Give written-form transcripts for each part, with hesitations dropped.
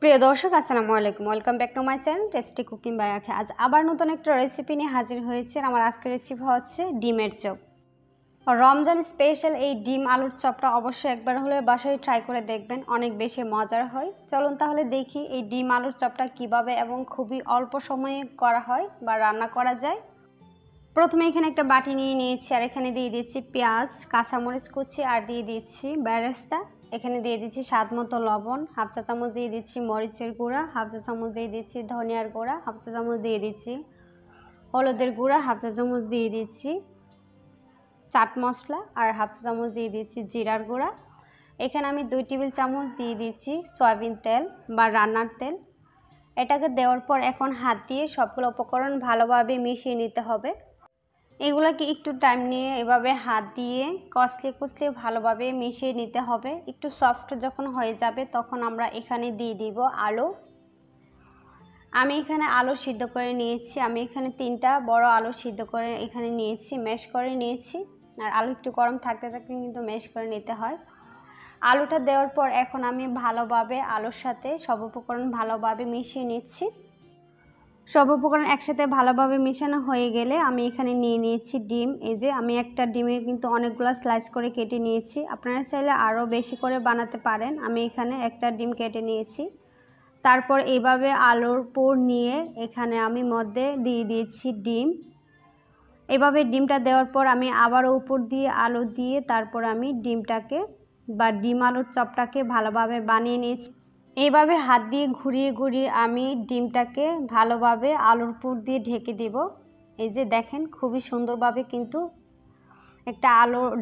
প্রিয় দর্শক আসসালামু আলাইকুম, welcome back to my channel tasty cooking by Akhi. আজ আবার নতুন একটা রেসিপি নিয়ে হাজির হয়েছে। আমার আজকের রেসিপি হচ্ছে ডিমের চপ। রমজান স্পেশাল এই ডিম আলুর চপটা অবশ্যই একবার হলে বাসায় ট্রাই করে দেখবেন, অনেক বেশি মজার হয়। চলুন তাহলে দেখি এই ডিম আলুর চপটা কিভাবে এবং খুবই অল্প সময়ে করা হয় বা রান্না করা যায়। প্রথমে এখানে একটা বাটি নিয়ে নিয়েছি, আর এখানে দিয়ে দিচ্ছি পেঁয়াজ, কাঁচামরিচ কুচি, আর দিয়ে দিচ্ছি বেরেস্তা। এখানে দিয়ে দিচ্ছি স্বাদ মতো লবণ, হাফ চা চামচ দিয়ে দিচ্ছি মরিচের গুঁড়া, হাফ চা চামচ দিয়ে দিচ্ছি ধনিয়ার গুঁড়া, হাফ চা চামচ দিয়ে দিচ্ছি হলুদের গুঁড়া, হাফ চা চামচ দিয়ে দিচ্ছি চাট মশলা, আর হাফ চা চামচ দিয়ে দিচ্ছি জিরার গুঁড়া। এখানে আমি 2 টেবিল চামচ দিয়ে দিচ্ছি সয়াবিন তেল বা রান্নার তেল। এটাকে দেওয়ার পর এখন হাত দিয়ে সবগুলো উপকরণ ভালোভাবে মিশিয়ে নিতে হবে। এগুলোকে একটু টাইম নিয়ে এভাবে হাত দিয়ে কষলে ভালোভাবে মিশিয়ে নিতে হবে। একটু সফট যখন হয়ে যাবে তখন আমরা এখানে দিয়ে দিব আলু। আমি এখানে আলু সিদ্ধ করে নিয়েছি। আমি এখানে 3টা বড় আলু সিদ্ধ করে এখানে নিয়েছি, ম্যাশ করে নিয়েছি। আর আলু একটু গরম থাকতে কিন্তু ম্যাশ করে নিতে হয়। আলুটা দেওয়ার পর এখন আমি ভালোভাবে আলুর সাথে সব উপকরণ ভালোভাবে মিশিয়ে নিচ্ছি। সব উপকরণ একসাথে ভালোভাবে মেশানো হয়ে গেলে আমি এখানে নিয়ে নিয়েছি ডিম। এই যে আমি একটা ডিমের কিন্তু অনেকগুলো স্লাইস করে কেটে নিয়েছি। আপনারা চাইলে আরও বেশি করে বানাতে পারেন। আমি এখানে একটা ডিম কেটে নিয়েছি। তারপর এইভাবে আলুর পুর নিয়ে এখানে আমি মধ্যে দিয়ে দিয়েছি ডিম। এভাবে ডিমটা দেওয়ার পর আমি আবারও উপর দিয়ে আলু দিয়ে তারপর আমি ডিমটাকে বা ডিম আলুর চপটাকে ভালোভাবে বানিয়ে নিয়েছি। এইভাবে হাত দিয়ে ঘুরিয়ে আমি ডিমটাকে ভালোভাবে আলুর পুর দিয়ে ঢেকে দেব। এই যে দেখেন খুবই সুন্দরভাবে কিন্তু একটা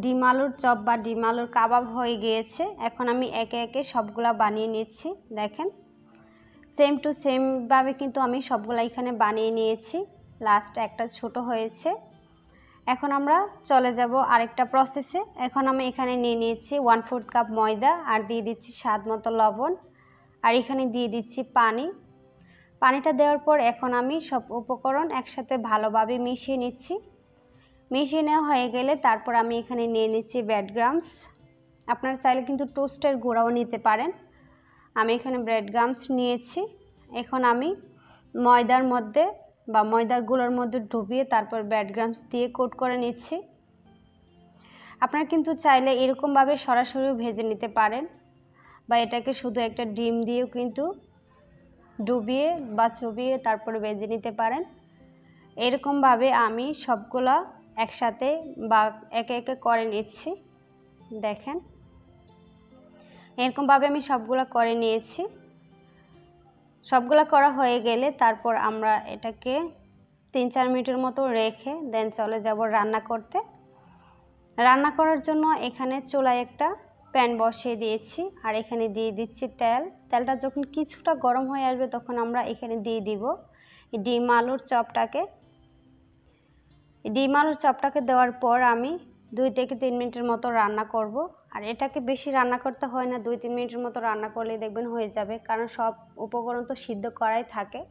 ডিম আলুর চপ বা ডিম আলুর কাবাব হয়ে গিয়েছে। এখন আমি একে একে সবগুলা বানিয়ে নিচ্ছি। দেখেন সেম টু সেমভাবে কিন্তু আমি সবগুলা এখানে বানিয়ে নিয়েছি। লাস্ট একটা ছোট হয়েছে। এখন আমরা চলে যাব আরেকটা প্রসেসে। এখন আমি এখানে নিয়ে নিয়েছি 1/4 কাপ ময়দা, আর দিয়ে দিচ্ছি স্বাদ মতো লবণ, আর এখানে দিয়ে দিচ্ছি পানিটা দেওয়ার পর এখন আমি সব উপকরণ একসাথে ভালোভাবে মিশিয়ে নিচ্ছি। মিশিয়ে নেওয়া হয়ে গেলে তারপর আমি এখানে নিয়ে নিচ্ছি ব্রেড ক্রাম্বস। আপনারা চাইলে কিন্তু টোস্টের গুঁড়াও নিতে পারেন। আমি এখানে ব্রেড ক্রাম্বস নিয়েছি। এখন আমি ময়দার মধ্যে বা ময়দার গুঁড়োর মধ্যে ডুবিয়ে তারপর ব্রেড ক্রাম্বস দিয়ে কোট করে নিচ্ছি। আপনারা কিন্তু চাইলে এরকমভাবে সরাসরিও ভেজে নিতে পারেন, বা এটাকে শুধু একটা ডিম দিয়েও কিন্তু ডুবিয়ে বা চুবিয়ে তারপরে ভেজে নিতে পারেন। এরকমভাবে আমি সবগুলা একসাথে বা একে একে করে নিচ্ছি। দেখেন এরকমভাবে আমি সবগুলা করে নিয়েছি। সবগুলা করা হয়ে গেলে তারপর আমরা এটাকে 3-4 মিনিটের মতো রেখে দেন চলে যাব রান্না করতে। রান্না করার জন্য এখানে চুলায় একটা প্যান বসিয়ে দিয়েছি, আর এখানে দিয়ে দিচ্ছি তেলটা যখন কিছুটা গরম হয়ে আসবে তখন আমরা এখানে দিয়ে দিব ডিম আলুর চপটাকে দেওয়ার পর আমি 2 থেকে 3 মিনিটের মতো রান্না করব। আর এটাকে বেশি রান্না করতে হয় না, 2-3 মিনিটের মতো রান্না করলে দেখবেন হয়ে যাবে, কারণ সব উপকরণ তো সিদ্ধ করাই থাকে।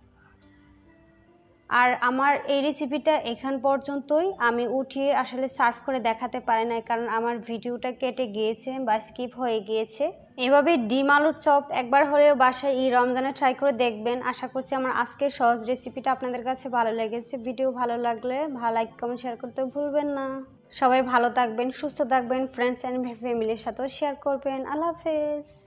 আর আমার এই রেসিপিটা এখান পর্যন্তই। আমি উঠিয়ে আসলে সার্ভ করে দেখাতে পারি না, কারণ আমার ভিডিওটা কেটে গিয়েছে বা স্কিপ হয়ে গিয়েছে। এভাবে ডিম আলুর চপ একবার হলেও বাসায় এই রমজানে ট্রাই করে দেখবেন। আশা করছি আমার আজকের সহজ রেসিপিটা আপনাদের কাছে ভালো লেগেছে। ভিডিও ভালো লাগলে লাইক কমেন্ট শেয়ার করতে ভুলবেন না। সবাই ভালো থাকবেন, সুস্থ থাকবেন, ফ্রেন্ডস অ্যান্ড ফ্যামিলির সাথেও শেয়ার করবেন। আল্লাহ হাফেজ।